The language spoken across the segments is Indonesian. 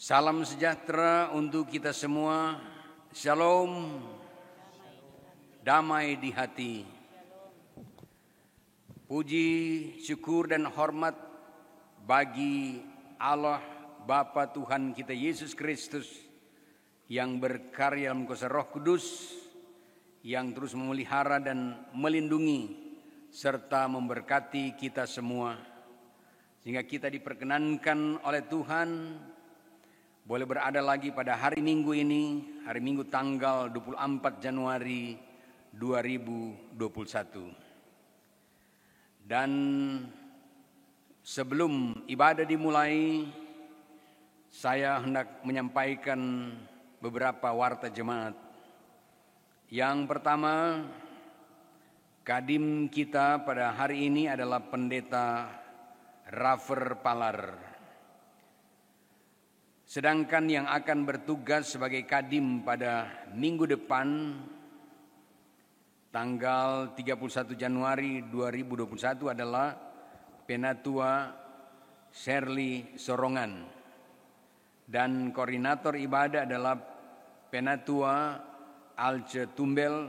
Salam sejahtera untuk kita semua. Shalom. Damai di hati. Puji, syukur dan hormat bagi Allah Bapa Tuhan kita Yesus Kristus yang berkarya dalam kuasa Roh Kudus, yang terus memelihara dan melindungi serta memberkati kita semua, sehingga kita diperkenankan oleh Tuhan boleh berada lagi pada hari Minggu ini, hari Minggu tanggal 24 Januari 2021. Dan sebelum ibadah dimulai, saya hendak menyampaikan beberapa warta jemaat. Yang pertama, kadim kita pada hari ini adalah Pendeta Rafer Palar. Sedangkan yang akan bertugas sebagai kadim pada minggu depan, tanggal 31 Januari 2021 adalah Penatua Shirley Sorongan. Dan koordinator ibadah adalah Penatua Alce Tumbel.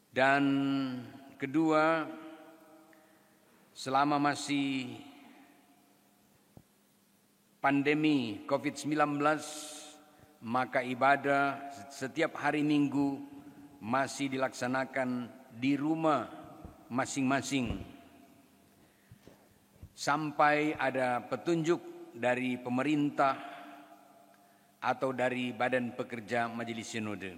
Dan kedua, selama masih pandemi COVID-19, maka ibadah setiap hari Minggu masih dilaksanakan di rumah masing-masing. Sampai ada petunjuk dari pemerintah atau dari Badan Pekerja Majelis Sinode.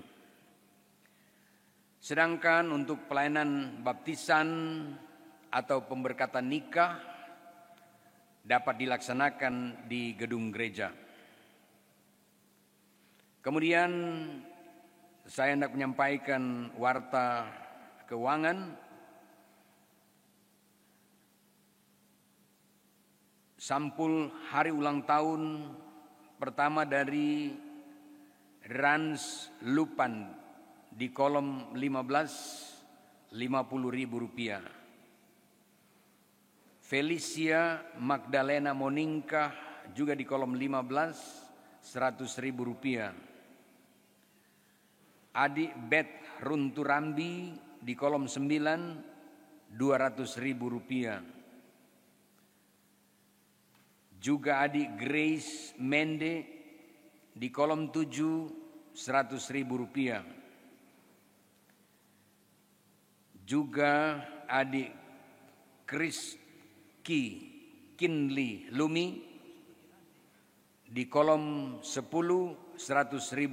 Sedangkan untuk pelayanan baptisan atau pemberkatan nikah dapat dilaksanakan di gedung gereja. Kemudian saya hendak menyampaikan warta keuangan. Sampul hari ulang tahun pertama dari Rans Lupan di kolom 15, Rp50.000. Felicia Magdalena Moningkah juga di kolom 15, Rp100.000. Adik Beth Runturambi di kolom 9, Rp200.000. Juga adik Grace Mende di kolom 7, Rp100.000. Juga adik Chris Kinli Lumi di kolom 10, Rp100.000.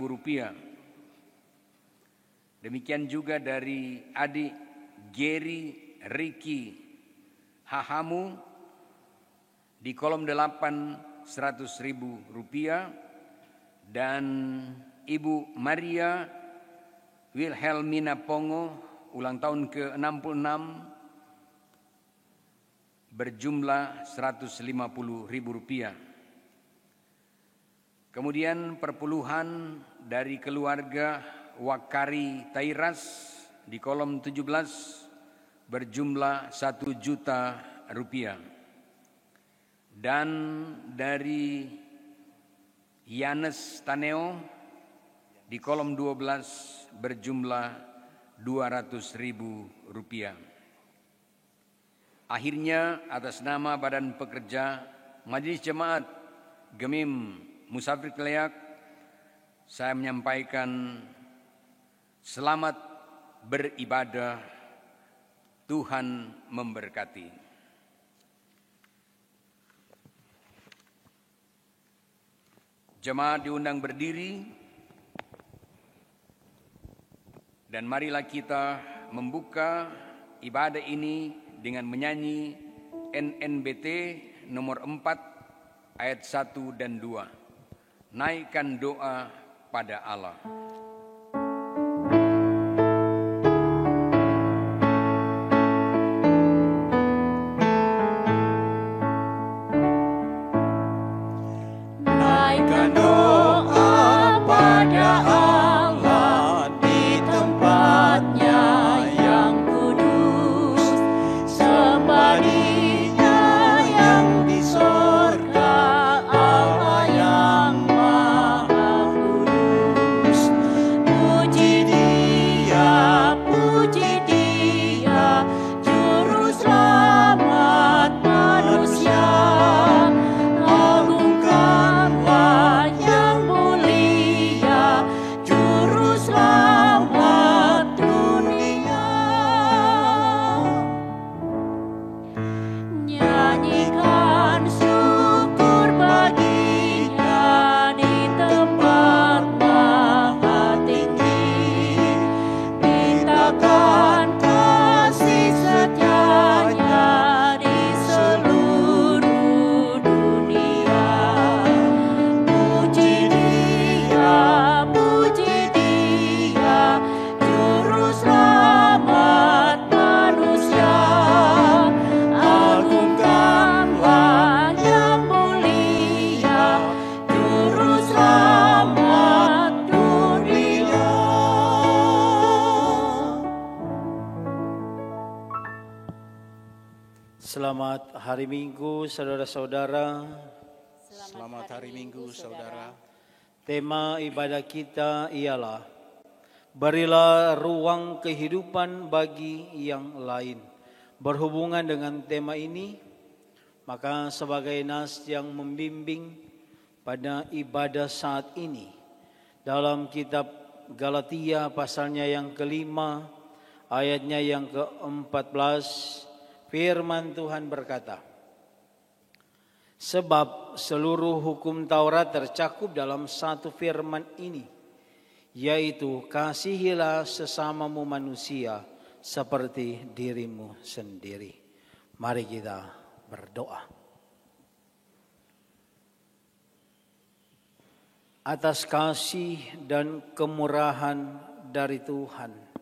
Demikian juga dari adik Geri Riki Hahamu di kolom 8, Rp100.000. Dan Ibu Maria Wilhelmina Pongo ulang tahun ke-66 berjumlah Rp150.000. Kemudian perpuluhan dari keluarga Wakari Tairas di kolom 17 berjumlah Rp1.000.000. Dan dari Yanes Taneo di kolom 12 berjumlah Rp200.000. Akhirnya atas nama Badan Pekerja Majelis Jemaat Gemim Musafir Keleak, saya menyampaikan selamat beribadah, Tuhan memberkati. Jemaat diundang berdiri dan marilah kita membuka ibadah ini dengan menyanyi NNBT nomor 4 ayat 1 dan 2. Naikkan doa pada Allah. Naikkan doa pada Allah di tempatnya yang kudus, sembah Dia yang di sorga, Allah yang Selamat hari Minggu, saudara-saudara. Selamat hari Minggu, saudara. Tema ibadah kita ialah berilah ruang kehidupan bagi yang lain. Berhubungan dengan tema ini, maka sebagai nas yang membimbing pada ibadah saat ini, dalam kitab Galatia pasalnya yang kelima, ayatnya yang ke-14, firman Tuhan berkata, sebab seluruh hukum Taurat tercakup dalam satu firman ini, yaitu kasihilah sesamamu manusia seperti dirimu sendiri. Mari kita berdoa. Atas kasih dan kemurahan dari Tuhan,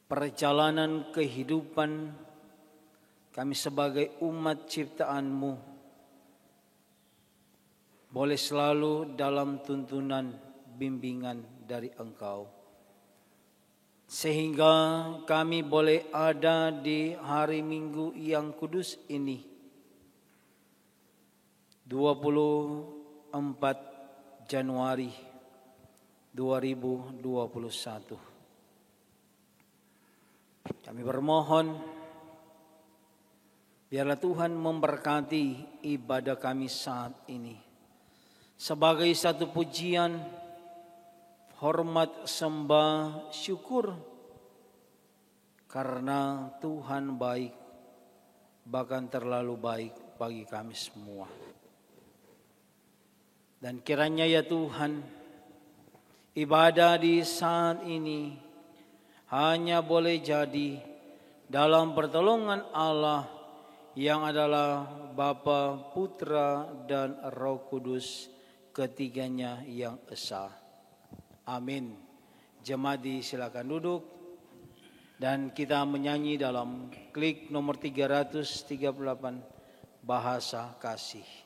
perjalanan kehidupan kami sebagai umat ciptaan-Mu boleh selalu dalam tuntunan bimbingan dari Engkau. Sehingga kami boleh ada di hari Minggu yang kudus ini, 24 Januari 2021. Kami bermohon, biarlah Tuhan memberkati ibadah kami saat ini sebagai satu pujian, hormat, sembah, syukur karena Tuhan baik, bahkan terlalu baik bagi kami semua. Dan kiranya ya Tuhan, ibadah di saat ini hanya boleh jadi dalam pertolongan Allah yang adalah Bapa, Putra, dan Roh Kudus, ketiganya yang esa. Amin. Jemaat silakan duduk dan kita menyanyi dalam klik nomor 338, Bahasa Kasih.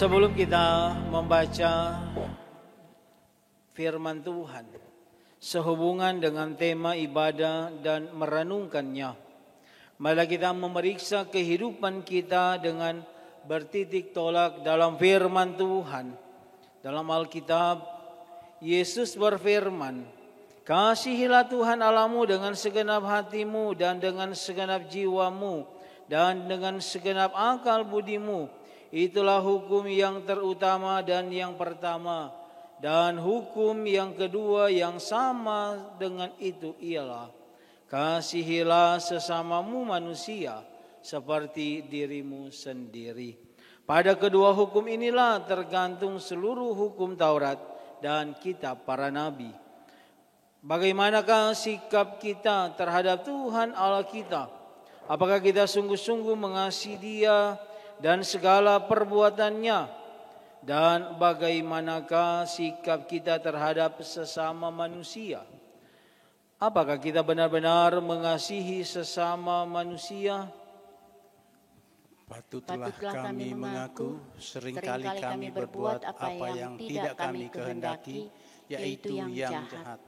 Sebelum kita membaca firman Tuhan sehubungan dengan tema ibadah dan merenungkannya, mari kita memeriksa kehidupan kita dengan bertitik tolak dalam firman Tuhan. Dalam Alkitab, Yesus berfirman, kasihilah Tuhan Allahmu dengan segenap hatimu dan dengan segenap jiwamu dan dengan segenap akal budimu. Itulah hukum yang terutama dan yang pertama. Dan hukum yang kedua yang sama dengan itu ialah, kasihilah sesamamu manusia seperti dirimu sendiri. Pada kedua hukum inilah tergantung seluruh hukum Taurat dan kitab para nabi. Bagaimanakah sikap kita terhadap Tuhan Allah kita? Apakah kita sungguh-sungguh mengasihi Dia dan segala perbuatannya? Dan bagaimanakah sikap kita terhadap sesama manusia? Apakah kita benar-benar mengasihi sesama manusia? Patutlah kami mengaku seringkali kami berbuat apa yang tidak kami kehendaki, yaitu yang jahat.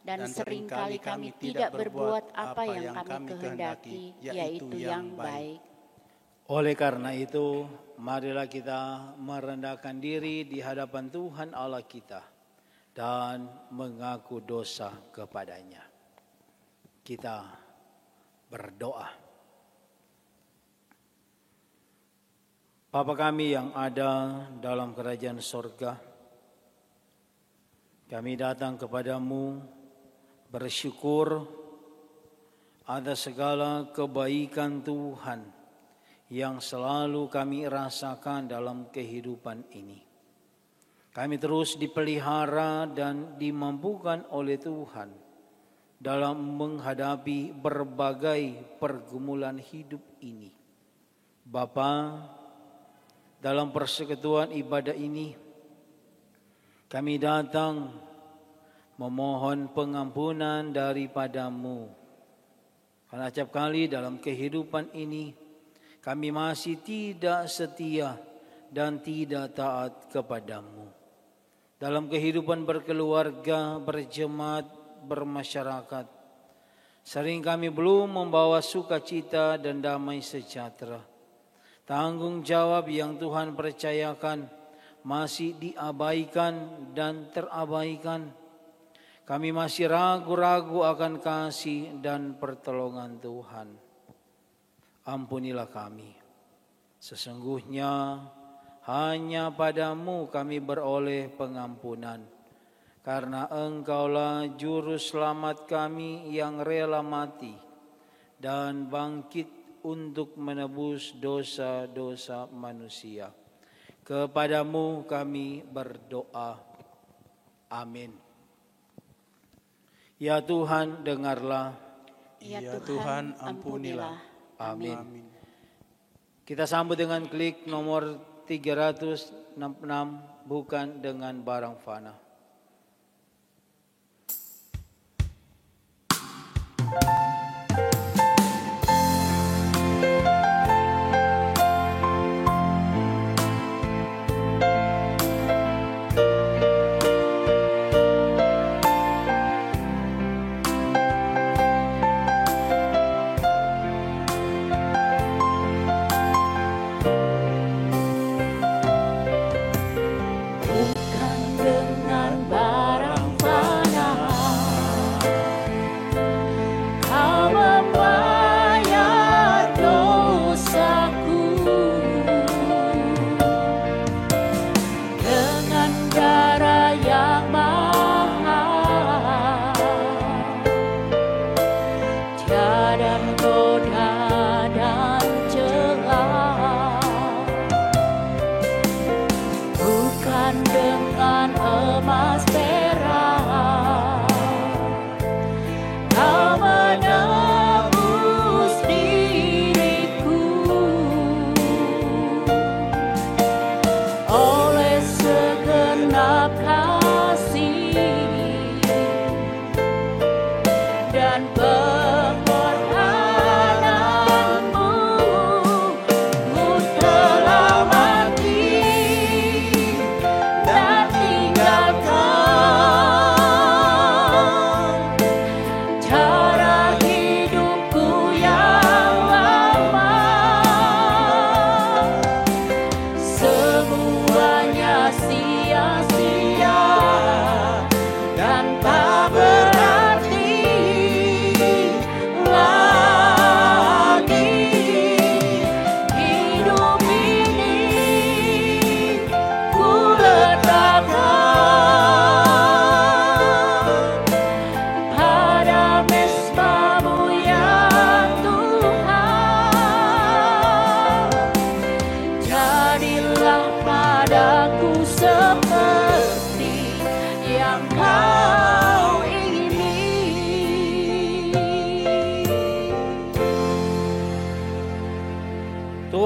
Dan seringkali kami tidak berbuat apa yang kami kehendaki, yaitu yang baik. Oleh karena itu, marilah kita merendahkan diri di hadapan Tuhan Allah kita dan mengaku dosa kepadanya. Kita berdoa. Bapa kami yang ada dalam kerajaan sorga, kami datang kepadamu bersyukur atas segala kebaikan Tuhan yang selalu kami rasakan dalam kehidupan ini. Kami terus dipelihara dan dimampukan oleh Tuhan dalam menghadapi berbagai pergumulan hidup ini. Bapa, dalam persekutuan ibadah ini, kami datang memohon pengampunan daripadamu. Karena setiap kali dalam kehidupan ini, kami masih tidak setia dan tidak taat kepadamu. Dalam kehidupan berkeluarga, berjemaat, bermasyarakat, sering kami belum membawa sukacita dan damai sejahtera. Tanggung jawab yang Tuhan percayakan masih diabaikan dan terabaikan. Kami masih ragu-ragu akan kasih dan pertolongan Tuhan. Ampunilah kami. Sesungguhnya hanya padamu kami beroleh pengampunan. Karena Engkaulah juru selamat kami yang rela mati dan bangkit untuk menebus dosa-dosa manusia. Kepadamu kami berdoa. Amin. Ya Tuhan, dengarlah. Ya Tuhan, ampunilah. Amin. Kita sambut dengan klik nomor 366, bukan dengan barang fana. Bukan dengan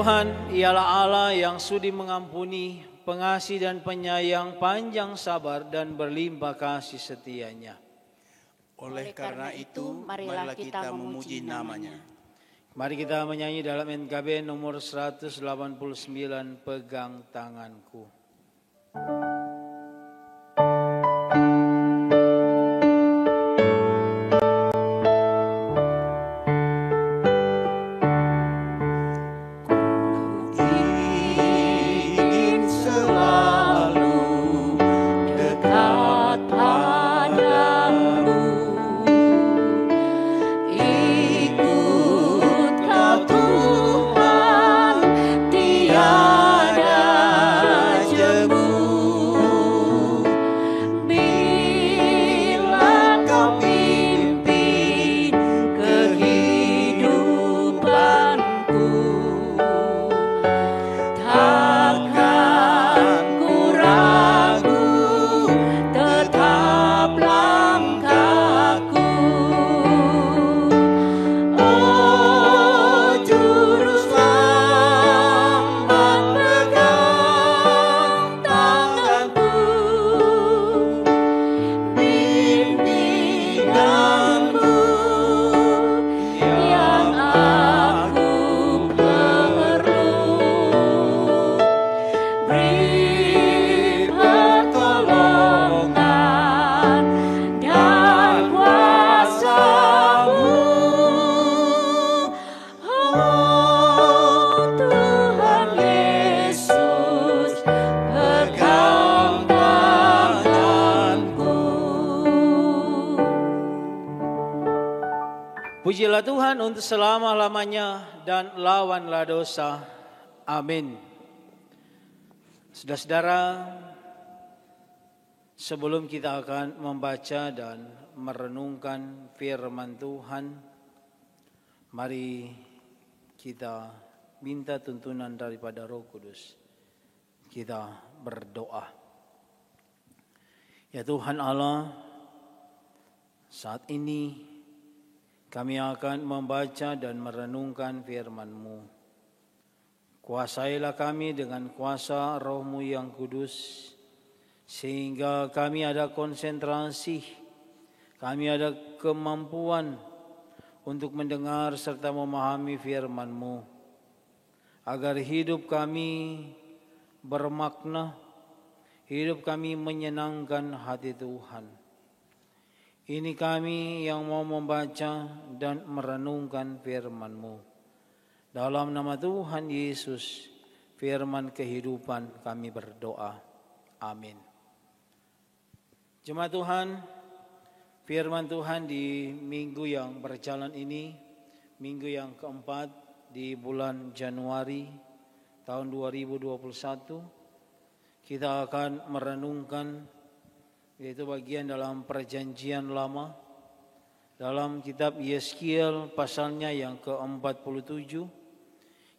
Tuhan ialah Allah yang sudi mengampuni, pengasih dan penyayang, panjang sabar dan berlimpah kasih setianya. Oleh karena itu, marilah kita memuji namanya. Mari kita menyanyi dalam NKB nomor 189, Pegang Tanganku. Pujilah Tuhan untuk selama-lamanya dan lawanlah dosa. Amin. Saudara-saudara, sebelum kita akan membaca dan merenungkan firman Tuhan, mari kita minta tuntunan daripada Roh Kudus. Kita berdoa. Ya Tuhan Allah, saat ini kami akan membaca dan merenungkan firman-Mu. Kuasailah kami dengan kuasa Roh-Mu yang kudus, sehingga kami ada konsentrasi, kami ada kemampuan untuk mendengar serta memahami firman-Mu, agar hidup kami bermakna, hidup kami menyenangkan hati Tuhan. Ini kami yang mau membaca dan merenungkan firman-Mu. Dalam nama Tuhan Yesus, firman kehidupan kami berdoa. Amin. Jemaat Tuhan, firman Tuhan di minggu yang berjalan ini, minggu yang keempat di bulan Januari tahun 2021, kita akan merenungkan yaitu bagian dalam perjanjian lama dalam kitab Yeskiel pasalnya yang ke-47.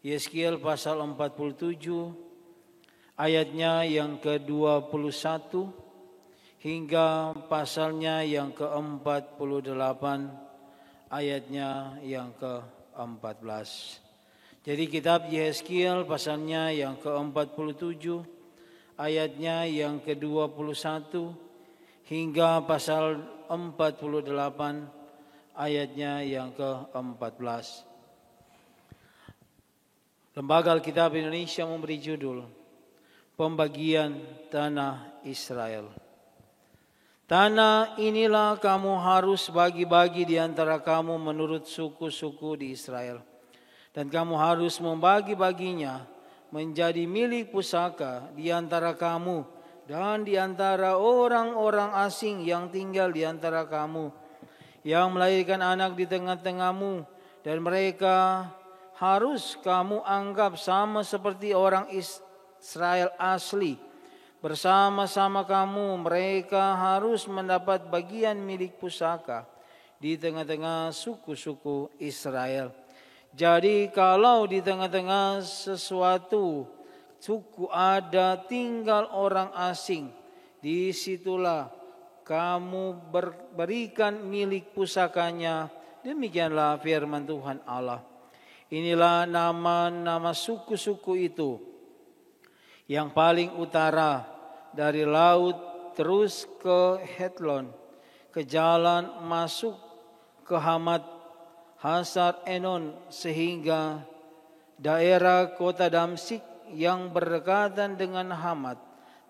Yeskiel pasal 47 ayatnya yang ke-21 hingga pasalnya yang ke-48 ayatnya yang ke-14. Jadi kitab Yeskiel pasalnya yang ke-47 ayatnya yang ke-21 hingga pasal 48 ayatnya yang ke-14. Lembaga Alkitab Indonesia memberi judul Pembagian Tanah Israel. Tanah inilah kamu harus bagi-bagi di antara kamu menurut suku-suku di Israel. Dan kamu harus membagi-baginya menjadi milik pusaka di antara kamu dan di antara orang-orang asing yang tinggal di antara kamu, yang melahirkan anak di tengah-tengahmu, dan mereka harus kamu anggap sama seperti orang Israel asli. Bersama-sama kamu, mereka harus mendapat bagian milik pusaka di tengah-tengah suku-suku Israel. Jadi kalau di tengah-tengah sesuatu suku ada tinggal orang asing, disitulah kamu berikan milik pusakanya. Demikianlah firman Tuhan Allah. Inilah nama-nama suku-suku itu. Yang paling utara dari laut terus ke Hetlon, ke jalan masuk ke Hamat Hasar Enon, sehingga daerah kota Damsik yang berdekatan dengan Hamat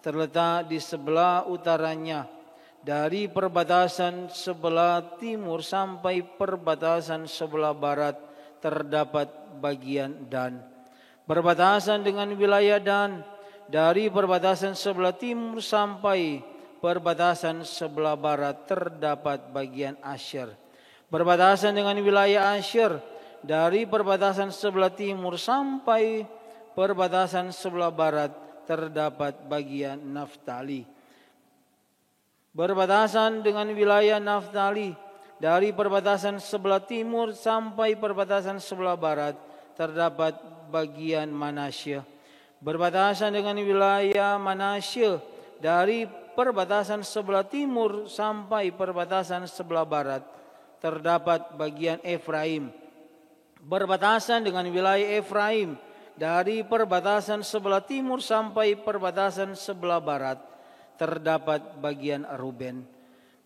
terletak di sebelah utaranya. Dari perbatasan sebelah timur sampai perbatasan sebelah barat terdapat bagian Dan. Berbatasan dengan wilayah Dan, dari perbatasan sebelah timur sampai perbatasan sebelah barat terdapat bagian Asyer. Berbatasan dengan wilayah Asyer, dari perbatasan sebelah timur sampai perbatasan sebelah barat terdapat bagian Naftali. Berbatasan dengan wilayah Naftali, dari perbatasan sebelah timur sampai perbatasan sebelah barat terdapat bagian Manasye. Berbatasan dengan wilayah Manasye, dari perbatasan sebelah timur sampai perbatasan sebelah barat terdapat bagian Efraim. Berbatasan dengan wilayah Efraim, dari perbatasan sebelah timur sampai perbatasan sebelah barat terdapat bagian Ruben.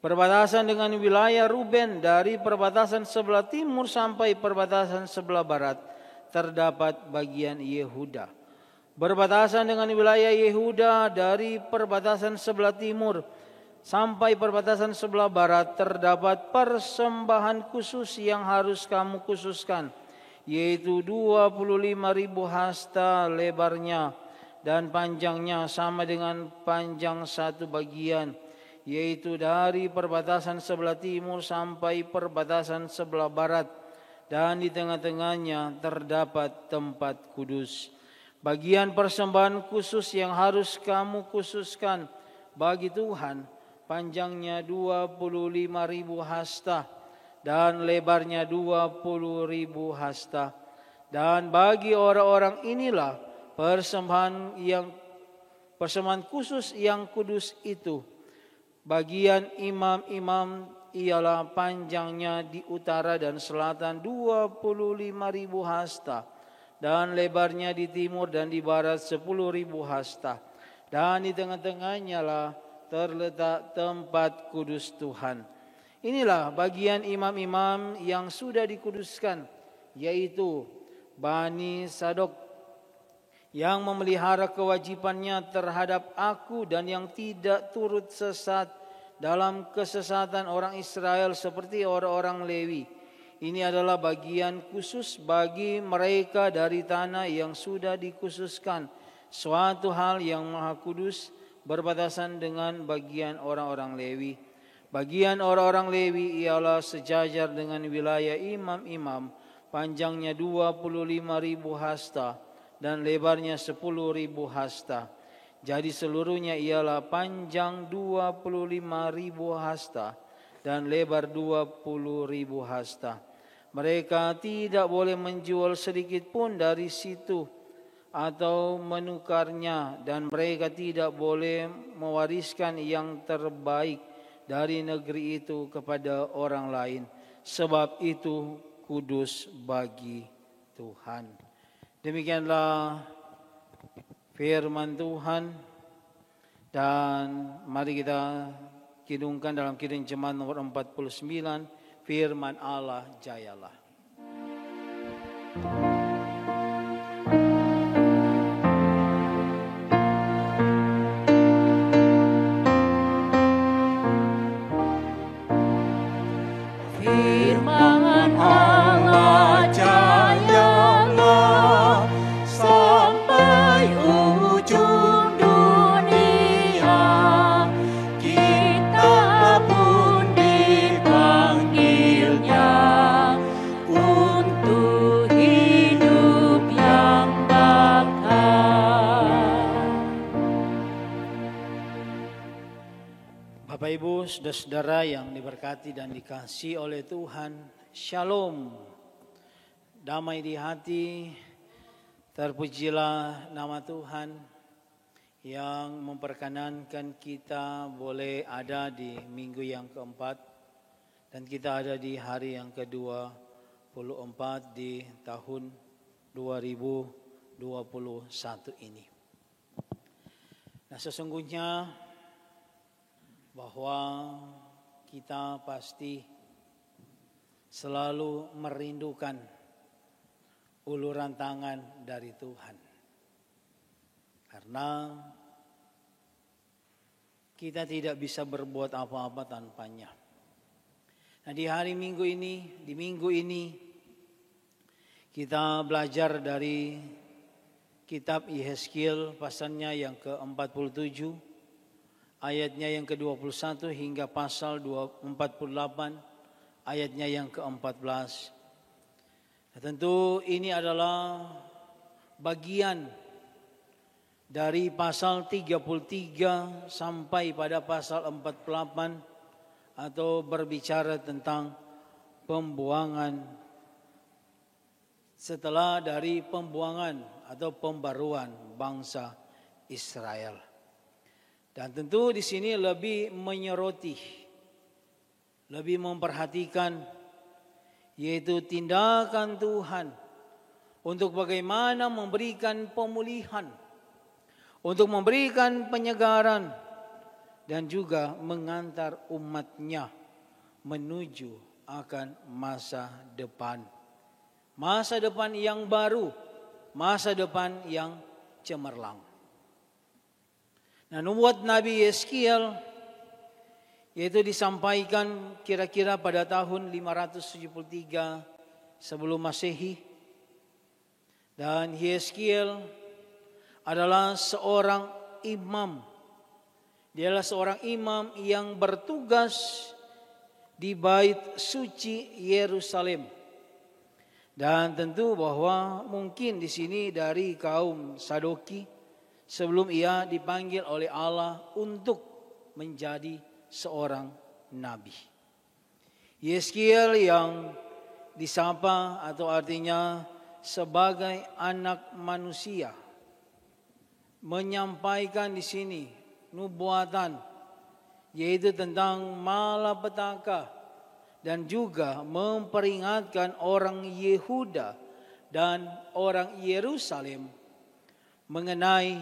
Berbatasan dengan wilayah Ruben, dari perbatasan sebelah timur sampai perbatasan sebelah barat terdapat bagian Yehuda. Berbatasan dengan wilayah Yehuda, dari perbatasan sebelah timur sampai perbatasan sebelah barat terdapat persembahan khusus yang harus kamu khususkan, yaitu 25.000 hasta lebarnya dan panjangnya sama dengan panjang satu bagian, yaitu dari perbatasan sebelah timur sampai perbatasan sebelah barat, dan di tengah-tengahnya terdapat tempat kudus. Bagian persembahan khusus yang harus kamu khususkan bagi Tuhan, panjangnya 25.000 hasta dan lebarnya 20.000 hasta. Dan bagi orang-orang inilah persembahan khusus yang kudus itu. Bagian imam-imam ialah panjangnya di utara dan selatan 25.000 hasta dan lebarnya di timur dan di barat 10.000 hasta. Dan di tengah-tengahnya lah terletak tempat kudus Tuhan. Inilah bagian imam-imam yang sudah dikuduskan, yaitu Bani Sadok, yang memelihara kewajibannya terhadap aku dan yang tidak turut sesat dalam kesesatan orang Israel seperti orang-orang Lewi. Ini adalah bagian khusus bagi mereka dari tanah yang sudah dikhususkan, suatu hal yang maha kudus berbatasan dengan bagian orang-orang Lewi. Bagian orang-orang Lewi ialah sejajar dengan wilayah imam-imam, panjangnya 25.000 hasta dan lebarnya 10.000 hasta. Jadi seluruhnya ialah panjang 25.000 hasta dan lebar 20.000 hasta. Mereka tidak boleh menjual sedikit pun dari situ atau menukarnya, dan mereka tidak boleh mewariskan yang terbaik dari negeri itu kepada orang lain, sebab itu kudus bagi Tuhan. Demikianlah firman Tuhan, dan mari kita kidungkan dalam kidung jemaat nomor 49, firman Allah jayalah. Firman Allah jayalah sampai ujung dunia. Kita pun dipanggilnya untuk hidup yang bakal. Bapak Ibu, saudara-saudara yang diberkati dan dikasihi oleh Tuhan, Shalom. Damai di hati, terpujilah nama Tuhan yang memperkenankan kita boleh ada di minggu yang keempat, dan kita ada di hari yang ke-24 di tahun 2021 ini. Nah, sesungguhnya bahwa kita pasti selalu merindukan uluran tangan dari Tuhan. Karena kita tidak bisa berbuat apa-apa tanpanya. Nah, di minggu ini kita belajar dari kitab Yehezkiel pasalnya yang ke-47, ayatnya yang ke-21 hingga pasal 48, ayatnya yang ke-14. Nah, tentu ini adalah bagian dari pasal 33 sampai pada pasal 48 atau berbicara tentang pembuangan setelah dari pembuangan atau pembaruan bangsa Israel. Dan tentu di sini lebih menyoroti, lebih memperhatikan yaitu tindakan Tuhan untuk bagaimana memberikan pemulihan, untuk memberikan penyegaran dan juga mengantar umatnya menuju akan masa depan. Masa depan yang baru, masa depan yang cemerlang. Nah, nubuat Nabi Yehezkiel yaitu disampaikan kira-kira pada tahun 573 sebelum Masehi. Dan Yehezkiel adalah seorang imam. Dia adalah seorang imam yang bertugas di Bait Suci Yerusalem. Dan tentu bahwa mungkin di sini dari kaum Sadoki sebelum ia dipanggil oleh Allah untuk menjadi seorang nabi. Yehezkiel yang disapa atau artinya sebagai anak manusia menyampaikan di sini nubuatan yaitu tentang malapetaka dan juga memperingatkan orang Yehuda dan orang Yerusalem mengenai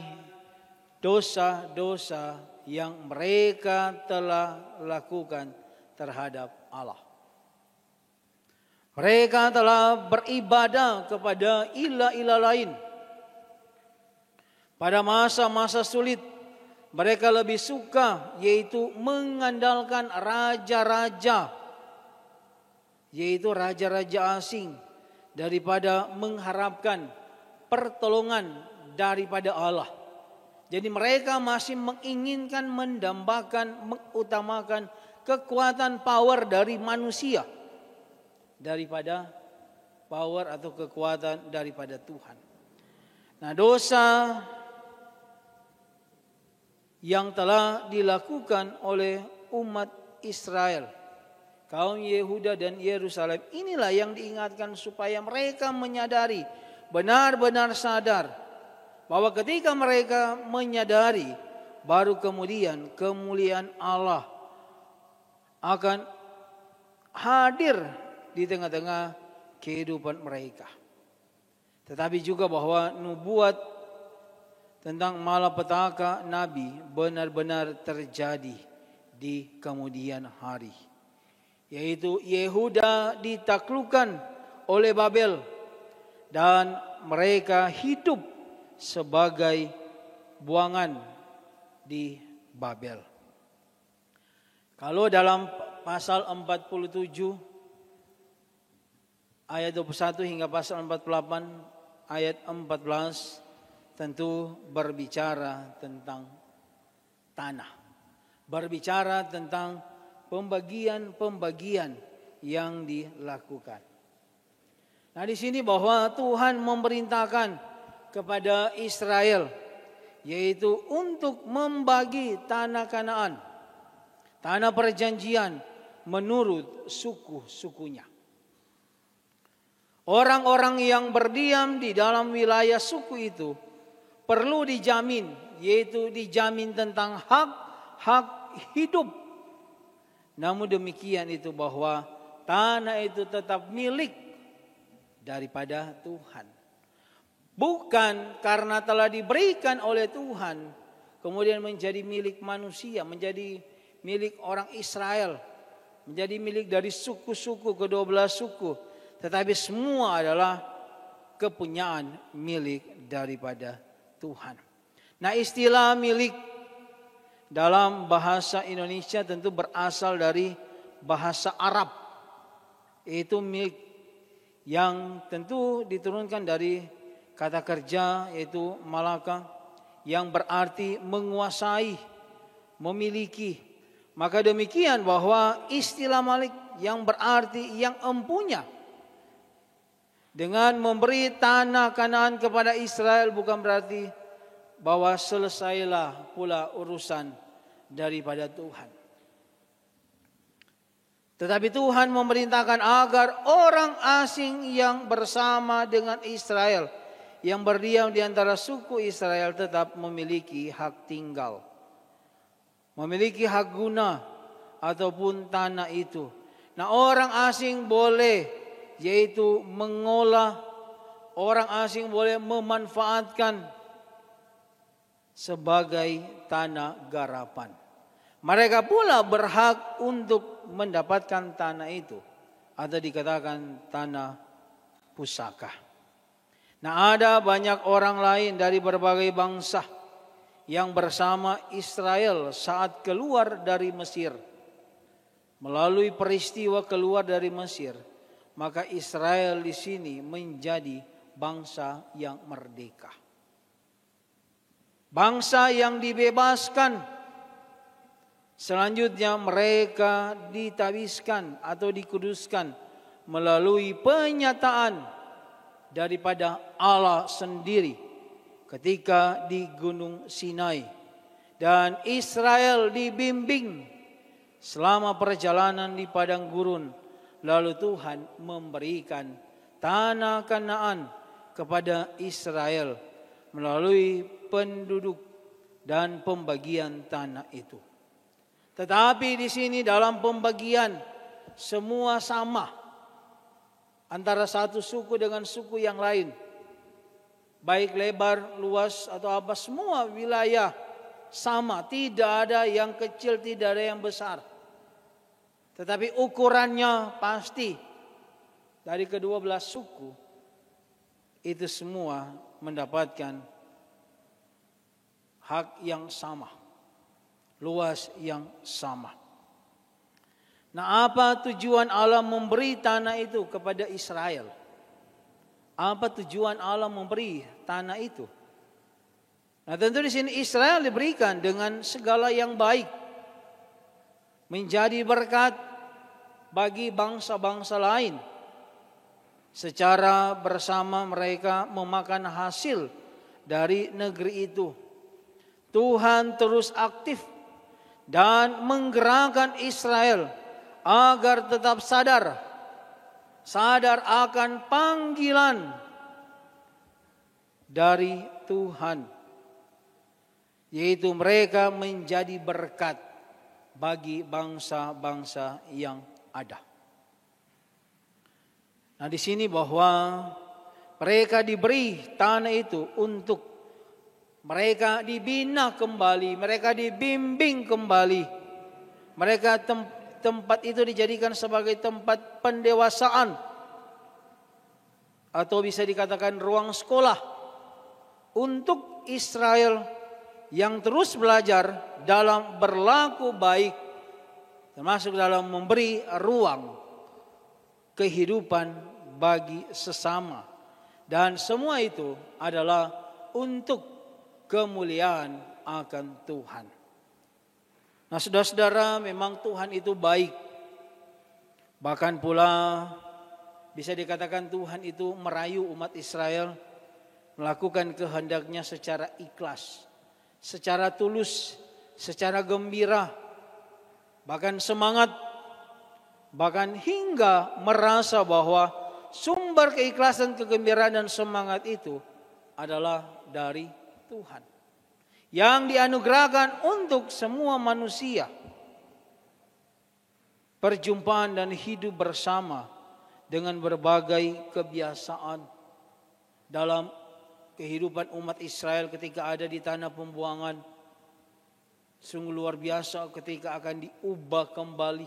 dosa-dosa yang mereka telah lakukan terhadap Allah. Mereka telah beribadah kepada ilah-ilah lain. Pada masa-masa sulit, mereka lebih suka yaitu mengandalkan raja-raja, yaitu raja-raja asing, daripada mengharapkan pertolongan daripada Allah. Jadi mereka masih menginginkan mendambakan, mengutamakan kekuatan power dari manusia daripada power atau kekuatan daripada Tuhan. Nah, dosa yang telah dilakukan oleh umat Israel, kaum Yehuda dan Yerusalem, inilah yang diingatkan supaya mereka menyadari, benar-benar sadar bahwa ketika mereka menyadari, baru kemudian kemuliaan Allah akan hadir di tengah-tengah kehidupan mereka. Tetapi juga bahwa nubuat tentang malapetaka Nabi benar-benar terjadi di kemudian hari. Yaitu Yehuda ditaklukkan oleh Babel dan mereka hidup sebagai buangan di Babel. Kalau dalam pasal 47 ayat 21 hingga pasal 48 ayat 14 tentu berbicara tentang tanah. Berbicara tentang pembagian-pembagian yang dilakukan. Nah, di sini bahwa Tuhan memerintahkan kepada Israel yaitu untuk membagi tanah Kanaan, tanah perjanjian menurut suku-sukunya. Orang-orang yang berdiam di dalam wilayah suku itu perlu dijamin, yaitu dijamin tentang hak hidup. Namun demikian itu bahwa tanah itu tetap milik daripada Tuhan. Bukan karena telah diberikan oleh Tuhan, kemudian menjadi milik manusia, menjadi milik orang Israel, menjadi milik dari suku-suku, ke-12 suku. Tetapi semua adalah kepunyaan milik daripada Tuhan. Nah, istilah milik dalam bahasa Indonesia tentu berasal dari bahasa Arab. Itu milik yang tentu diturunkan dari kata kerja yaitu malaka yang berarti menguasai, memiliki. Maka demikian bahwa istilah malik yang berarti yang empunya. Dengan memberi tanah Kanaan kepada Israel bukan berarti bahwa selesailah pula urusan daripada Tuhan. Tetapi Tuhan memerintahkan agar orang asing yang bersama dengan Israel, yang berdiam di antara suku Israel tetap memiliki hak tinggal, memiliki hak guna ataupun tanah itu. Nah, orang asing boleh, yaitu mengolah, orang asing boleh memanfaatkan sebagai tanah garapan. Mereka pula berhak untuk mendapatkan tanah itu, atau dikatakan tanah pusaka. Nah, ada banyak orang lain dari berbagai bangsa yang bersama Israel saat keluar dari Mesir. Melalui peristiwa keluar dari Mesir, maka Israel di sini menjadi bangsa yang merdeka. Bangsa yang dibebaskan. Selanjutnya mereka ditabiskan atau dikuduskan melalui penyataan daripada Allah sendiri ketika di Gunung Sinai. Dan Israel dibimbing selama perjalanan di padang gurun. Lalu Tuhan memberikan tanah Kanaan kepada Israel melalui penduduk dan pembagian tanah itu. Tetapi di sini dalam pembagian semua sama antara satu suku dengan suku yang lain. Baik lebar, luas atau apa, semua wilayah sama, tidak ada yang kecil, tidak ada yang besar. Tetapi ukurannya pasti dari ke-12 suku itu semua mendapatkan hak yang sama, luas yang sama. Nah, apa tujuan Allah memberi tanah itu kepada Israel? Apa tujuan Allah memberi tanah itu? Nah, tentu di sini Israel diberikan dengan segala yang baik, menjadi berkat bagi bangsa-bangsa lain. Secara bersama mereka memakan hasil dari negeri itu. Tuhan terus aktif dan menggerakkan Israel agar tetap sadar akan panggilan dari Tuhan, yaitu mereka menjadi berkat bagi bangsa-bangsa yang ada. Nah, di sini bahwa mereka diberi tanah itu untuk mereka dibina kembali, mereka dibimbing kembali. Mereka tempat itu dijadikan sebagai tempat pendewasaan, atau bisa dikatakan ruang sekolah untuk Israel yang terus belajar dalam berlaku baik, termasuk dalam memberi ruang kehidupan bagi sesama. Dan semua itu adalah untuk kemuliaan akan Tuhan. Nah, saudara-saudara, memang Tuhan itu baik. Bahkan pula bisa dikatakan Tuhan itu merayu umat Israel melakukan kehendaknya secara ikhlas, secara tulus, secara gembira, bahkan semangat, bahkan hingga merasa bahwa sumber keikhlasan, kegembiraan dan semangat itu adalah dari Tuhan yang dianugerahkan untuk semua manusia. Perjumpaan dan hidup bersama dengan berbagai kebiasaan dalam kehidupan umat Israel ketika ada di tanah pembuangan. Sungguh luar biasa ketika akan diubah kembali.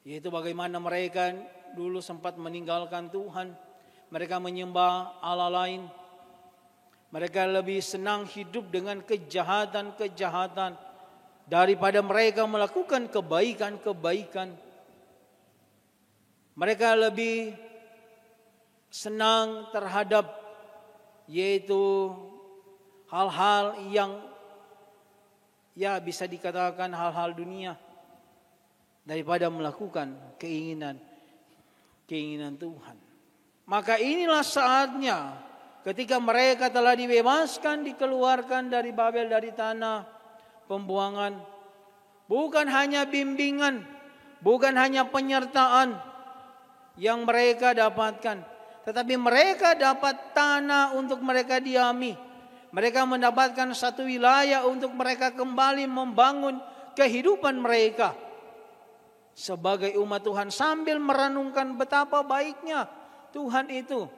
Yaitu bagaimana mereka dulu sempat meninggalkan Tuhan. Mereka menyembah Allah lain. Mereka lebih senang hidup dengan kejahatan-kejahatan daripada mereka melakukan kebaikan-kebaikan. Mereka lebih senang terhadap yaitu hal-hal yang ya bisa dikatakan hal-hal dunia daripada melakukan keinginan Tuhan. Maka inilah saatnya ketika mereka telah dibebaskan, dikeluarkan dari Babel, dari tanah pembuangan. Bukan hanya bimbingan, bukan hanya penyertaan yang mereka dapatkan, tetapi mereka dapat tanah untuk mereka diami. Mereka mendapatkan satu wilayah untuk mereka kembali membangun kehidupan mereka sebagai umat Tuhan, sambil merenungkan betapa baiknya Tuhan itu.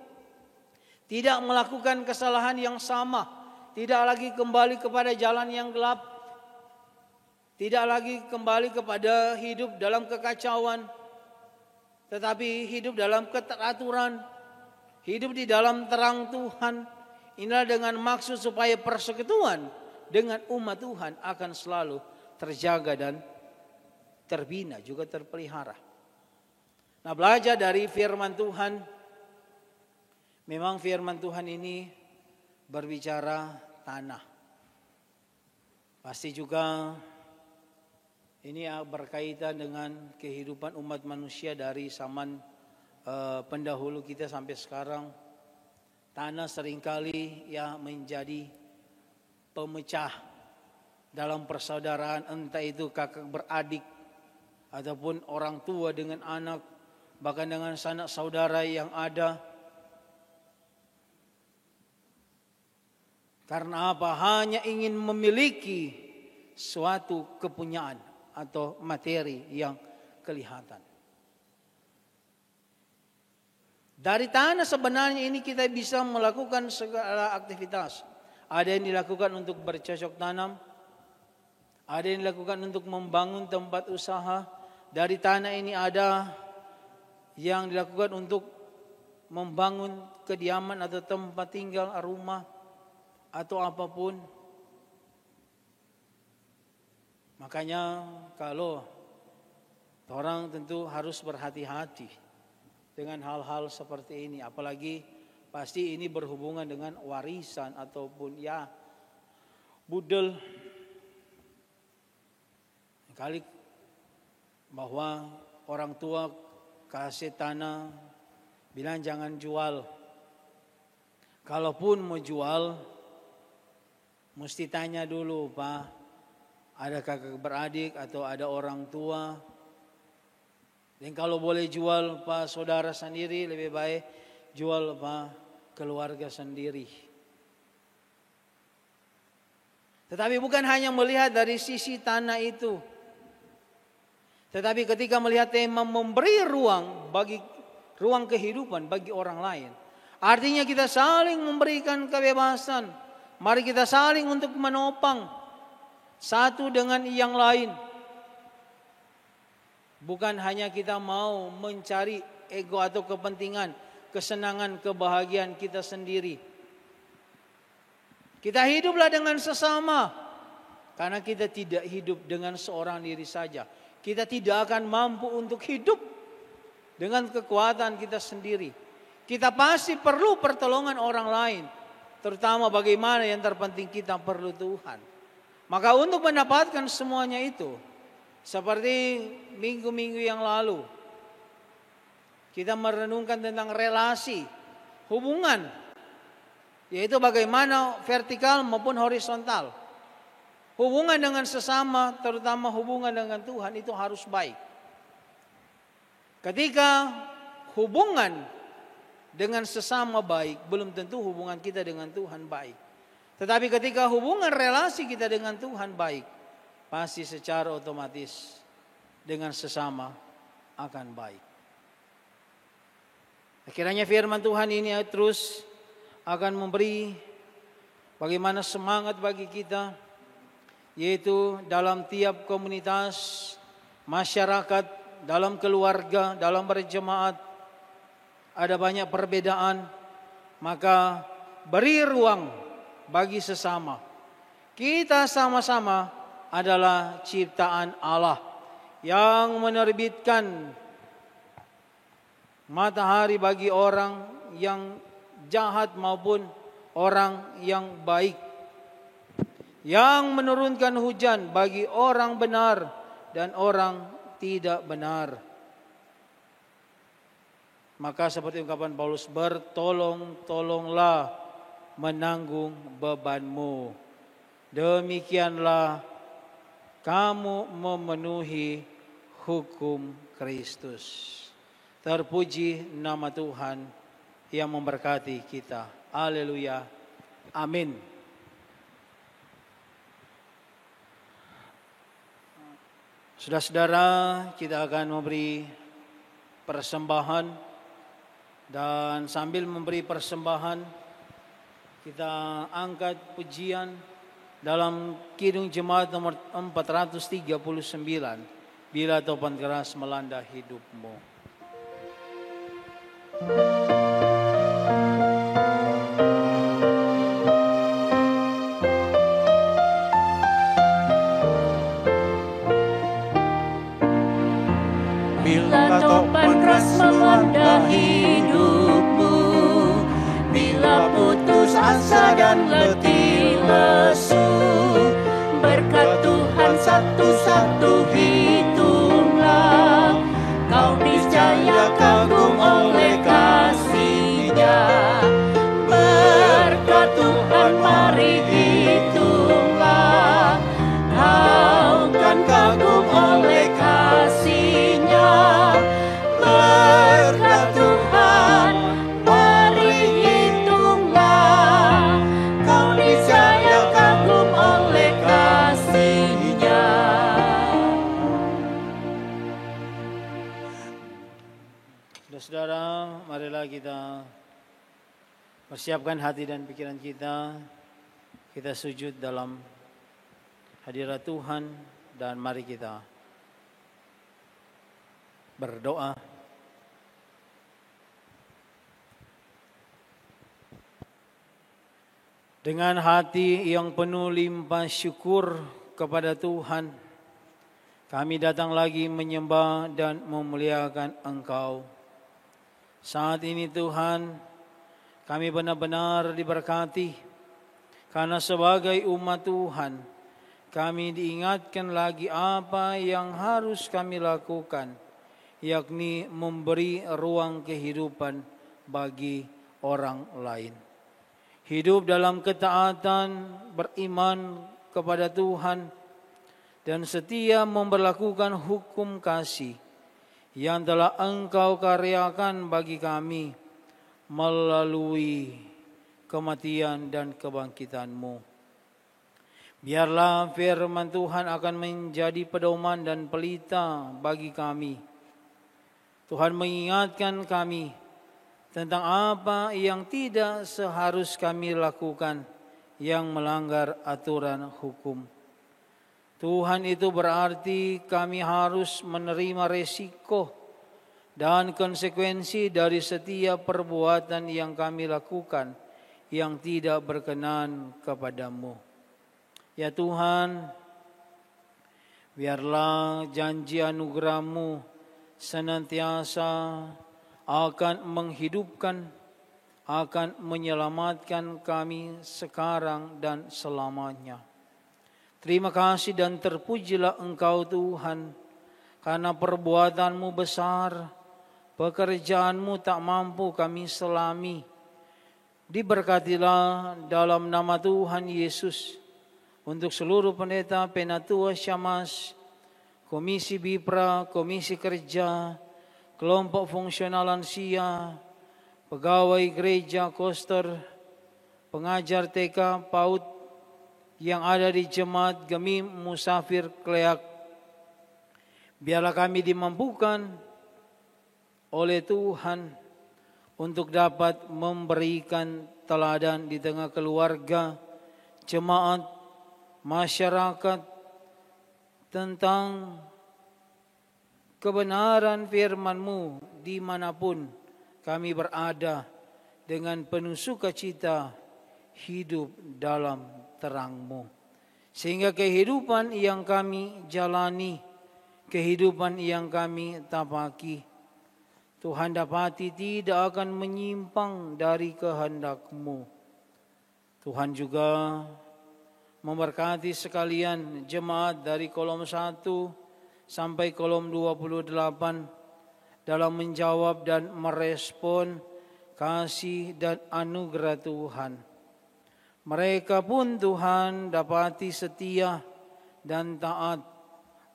Tidak melakukan kesalahan yang sama, tidak lagi kembali kepada jalan yang gelap, tidak lagi kembali kepada hidup dalam kekacauan, tetapi hidup dalam keteraturan, hidup di dalam terang Tuhan. Inilah dengan maksud supaya persekutuan dengan umat Tuhan akan selalu terjaga dan terbina, juga terpelihara. Nah, belajar dari firman Tuhan, memang firman Tuhan ini berbicara tanah. Pasti juga ini berkaitan dengan kehidupan umat manusia dari zaman pendahulu kita sampai sekarang. Tanah seringkali ya menjadi pemecah dalam persaudaraan, entah itu kakak beradik ataupun orang tua dengan anak, bahkan dengan sanak saudara yang ada. Karena apa? Hanya ingin memiliki suatu kepunyaan atau materi yang kelihatan. Dari tanah sebenarnya ini kita bisa melakukan segala aktivitas. Ada yang dilakukan untuk bercocok tanam, ada yang dilakukan untuk membangun tempat usaha. Dari tanah ini ada yang dilakukan untuk membangun kediaman atau tempat tinggal, rumah atau apapun. Makanya kalau orang tentu harus berhati-hati dengan hal-hal seperti ini, apalagi pasti ini berhubungan dengan warisan ataupun ya budel. Kali bahwa orang tua kasih tanah bilang jangan jual. Kalaupun mau jual mesti tanya dulu, Pak, ada kakak beradik atau ada orang tua. Dan kalau boleh jual Pak saudara sendiri, lebih baik jual Pak keluarga sendiri. Tetapi bukan hanya melihat dari sisi tanah itu, tetapi ketika melihat tema memberi ruang kehidupan bagi orang lain, artinya kita saling memberikan kebebasan. Mari kita saling untuk menopang satu dengan yang lain. Bukan hanya kita mau mencari ego atau kepentingan, kesenangan, kebahagiaan kita sendiri. Kita hiduplah dengan sesama, karena kita tidak hidup dengan seorang diri saja. Kita tidak akan mampu untuk hidup dengan kekuatan kita sendiri. Kita pasti perlu pertolongan orang lain, terutama bagaimana yang terpenting kita perlu Tuhan. Maka untuk mendapatkan semuanya itu, seperti minggu-minggu yang lalu, kita merenungkan tentang relasi, hubungan, yaitu bagaimana vertikal maupun horizontal. Hubungan dengan sesama, terutama hubungan dengan Tuhan itu harus baik. Ketika hubungan dengan sesama baik, belum tentu hubungan kita dengan Tuhan baik. Tetapi ketika hubungan relasi kita dengan Tuhan baik, pasti secara otomatis dengan sesama akan baik. Kiranya firman Tuhan ini terus akan memberi bagaimana semangat bagi kita, yaitu dalam tiap komunitas, masyarakat, dalam keluarga, dalam berjemaat, ada banyak perbedaan, maka beri ruang bagi sesama. Kita sama-sama adalah ciptaan Allah yang menerbitkan matahari bagi orang yang jahat maupun orang yang baik, yang menurunkan hujan bagi orang benar dan orang tidak benar. Maka seperti ungkapan Paulus, bertolong-tolonglah menanggung bebanmu. Demikianlah kamu memenuhi hukum Kristus. Terpuji nama Tuhan yang memberkati kita. Haleluya. Amin. Saudara-saudara, kita akan memberi persembahan, dan sambil memberi persembahan kita angkat pujian dalam Kidung Jemaat nomor 439, Bila Topan Keras Melanda Hidupmu. Bila topan keras melanda hidupmu, bila putus asa dan letih lesu, berkat Tuhan satu-satu hitunglah, kau niscaya kagum oleh kasih-Nya. Berkat Tuhan mari hitunglah, kau kan kagum oleh kasih-Nya. Berkat Tuhan mari hitunglah, kau niscaya kagum oleh kasih-Nya. Saudara, marilah kita persiapkan hati dan pikiran kita. Kita sujud dalam hadirat Tuhan, dan mari kita berdoa. Dengan hati yang penuh limpah syukur kepada Tuhan, kami datang lagi menyembah dan memuliakan Engkau. Saat ini Tuhan, kami benar-benar diberkati, karena sebagai umat Tuhan, kami diingatkan lagi apa yang harus kami lakukan, yakni memberi ruang kehidupan bagi orang lain. Hidup dalam ketaatan, beriman kepada Tuhan, dan setia memberlakukan hukum kasih yang telah Engkau karyakan bagi kami melalui kematian dan kebangkitan-Mu. Biarlah firman Tuhan akan menjadi pedoman dan pelita bagi kami. Tuhan mengingatkan kami tentang apa yang tidak seharus kami lakukan yang melanggar aturan hukum. Tuhan, itu berarti kami harus menerima resiko dan konsekuensi dari setiap perbuatan yang kami lakukan yang tidak berkenan kepadamu. Ya Tuhan, biarlah janji anugerah-Mu senantiasa akan menghidupkan, akan menyelamatkan kami sekarang dan selamanya. Terima kasih dan terpujilah Engkau Tuhan, karena perbuatan-Mu besar, pekerjaan-Mu tak mampu kami selami. Diberkatilah dalam nama Tuhan Yesus, untuk seluruh pendeta, penatua Syamas, Komisi Bipra, Komisi Kerja, kelompok fungsional lansia, pegawai gereja, koster, pengajar TK, PAUD, yang ada di jemaat Gemim Musafir Kleak. Biarlah kami dimampukan oleh Tuhan untuk dapat memberikan teladan di tengah keluarga, jemaat, masyarakat tentang kebenaran firman-Mu dimanapun kami berada, dengan penuh sukacita hidup dalam terang-Mu. Sehingga kehidupan yang kami jalani, kehidupan yang kami tapaki, Tuhan dapati tidak akan menyimpang dari kehendak-Mu. Tuhan juga memberkati sekalian jemaat dari kolom 1 sampai kolom 28 dalam menjawab dan merespon kasih dan anugerah Tuhan. Mereka pun Tuhan dapati setia dan taat,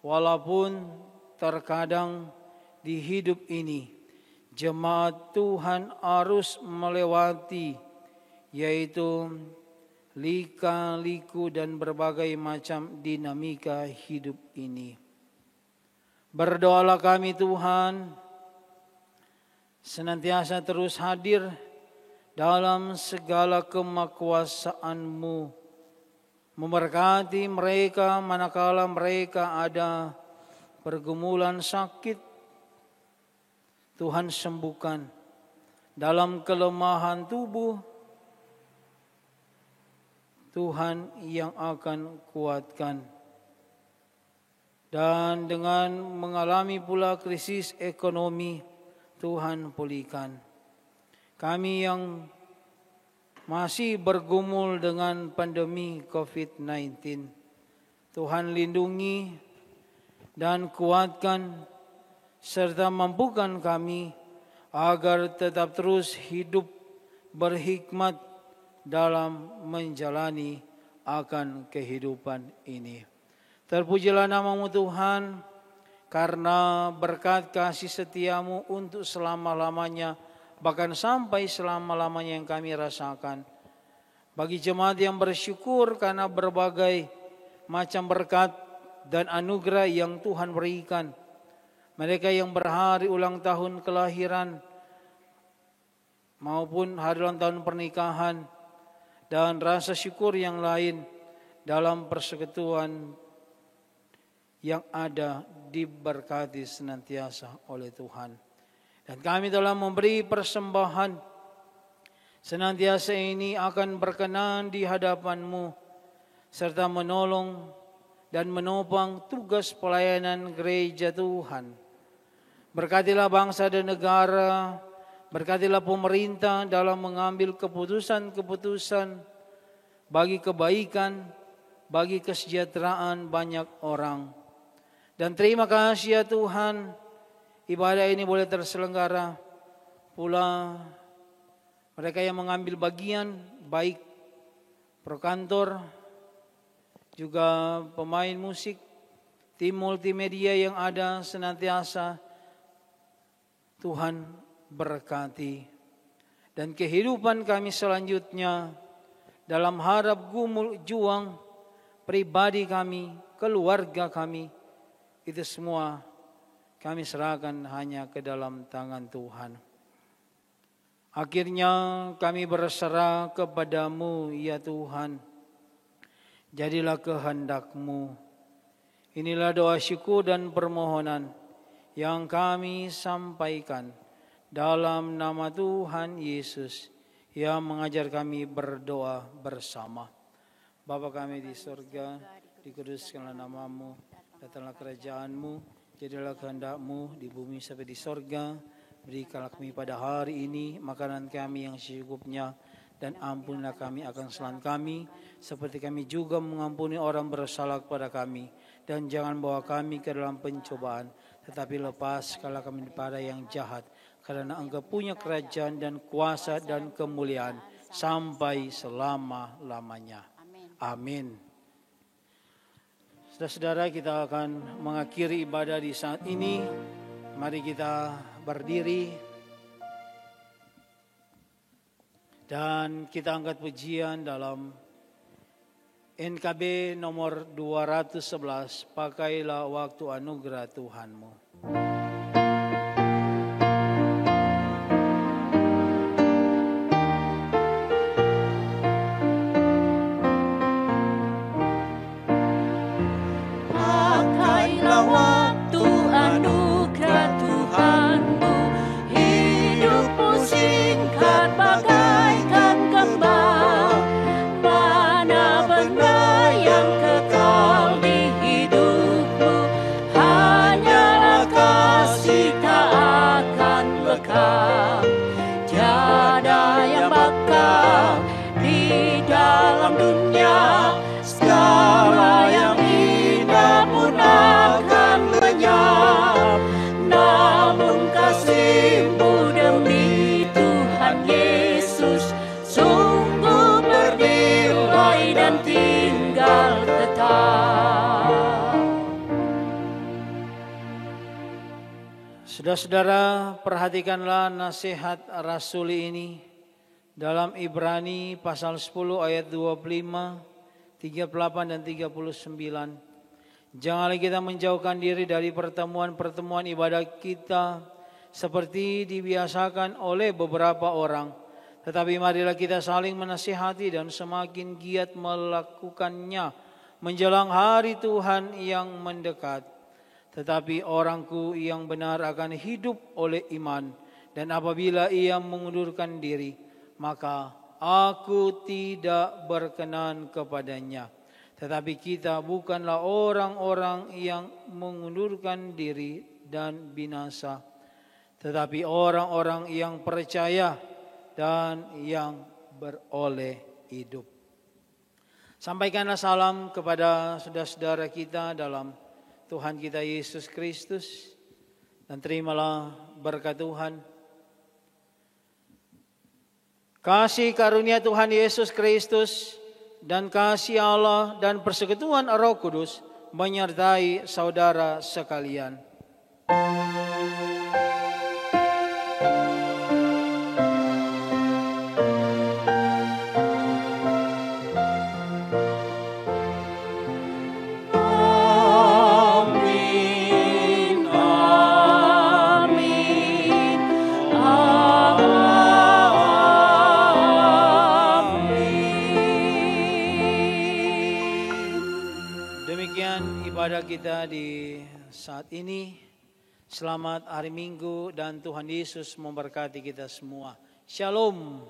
walaupun terkadang di hidup ini jemaat Tuhan harus melewati, yaitu lika-liku dan berbagai macam dinamika hidup ini. Berdoalah kami Tuhan, senantiasa terus hadir dalam segala kemakuasaan-Mu, memberkati mereka manakala mereka ada pergumulan sakit. Tuhan sembuhkan dalam kelemahan tubuh. Tuhan yang akan kuatkan. Dan dengan mengalami pula krisis ekonomi, Tuhan pulihkan. Kami yang masih bergumul dengan pandemi COVID-19, Tuhan lindungi dan kuatkan, serta mampukan kami agar tetap terus hidup berhikmat dalam menjalani akan kehidupan ini. Terpujilah nama-Mu Tuhan, karena berkat kasih setia-Mu untuk selama-lamanya, bahkan sampai selama-lamanya yang kami rasakan. Bagi jemaat yang bersyukur karena berbagai macam berkat dan anugerah yang Tuhan berikan, mereka yang berhari ulang tahun kelahiran maupun hari ulang tahun pernikahan, dan rasa syukur yang lain dalam persekutuan yang ada diberkati senantiasa oleh Tuhan. Dan kami telah memberi persembahan senantiasa ini akan berkenan di hadapan-Mu, serta menolong dan menopang tugas pelayanan gereja Tuhan. Berkatilah bangsa dan negara, berkatilah pemerintah dalam mengambil keputusan-keputusan bagi kebaikan, bagi kesejahteraan banyak orang. Dan terima kasih ya Tuhan, ibadah ini boleh terselenggara pula mereka yang mengambil bagian, baik perkantor, juga pemain musik, tim multimedia yang ada senantiasa Tuhan berkati. Dan kehidupan kami selanjutnya dalam harap gumul juang pribadi kami, keluarga kami, itu semua kami serahkan hanya ke dalam tangan Tuhan. Akhirnya kami berserah kepada-Mu ya Tuhan. Jadilah kehendak-Mu. Inilah doa syukur dan permohonan yang kami sampaikan dalam nama Tuhan Yesus yang mengajar kami berdoa bersama. Bapa kami di surga, dikuduskanlah nama-Mu, datanglah kerajaan-Mu, jadilah kehendak-Mu di bumi seperti di surga. Berikanlah kami pada hari ini makanan kami yang secukupnya, dan ampunilah kami akan kesalahan kami, seperti kami juga mengampuni orang bersalah kepada kami. Dan jangan bawa kami ke dalam pencobaan, tetapi lepaskanlah kami daripada yang jahat. Karena Engkau punya kerajaan dan kuasa dan kemuliaan sampai selama-lamanya. Amin. Saudara-saudara, kita akan mengakhiri ibadah di saat ini. Mari kita berdiri dan kita angkat pujian dalam NKB nomor 211, pakailah waktu anugerah Tuhan-Mu. dan tinggal tetap. Saudara-saudara, perhatikanlah nasihat Rasul ini dalam Ibrani pasal 10 ayat 25, 38 dan 39. Janganlah kita menjauhkan diri dari pertemuan-pertemuan ibadah kita seperti dibiasakan oleh beberapa orang. Tetapi marilah kita saling menasihati dan semakin giat melakukannya menjelang hari Tuhan yang mendekat. Tetapi orangku yang benar akan hidup oleh iman, dan apabila ia mengundurkan diri, maka aku tidak berkenan kepadanya. Tetapi kita bukanlah orang-orang yang mengundurkan diri dan binasa, tetapi orang-orang yang percaya dan yang beroleh hidup. Sampaikanlah salam kepada saudara-saudara kita dalam Tuhan kita Yesus Kristus, dan terimalah berkat Tuhan. Kasih karunia Tuhan Yesus Kristus dan kasih Allah dan persekutuan Roh Kudus menyertai saudara sekalian. Ibadah kita di saat ini. Selamat hari Minggu dan Tuhan Yesus memberkati kita semua. Shalom.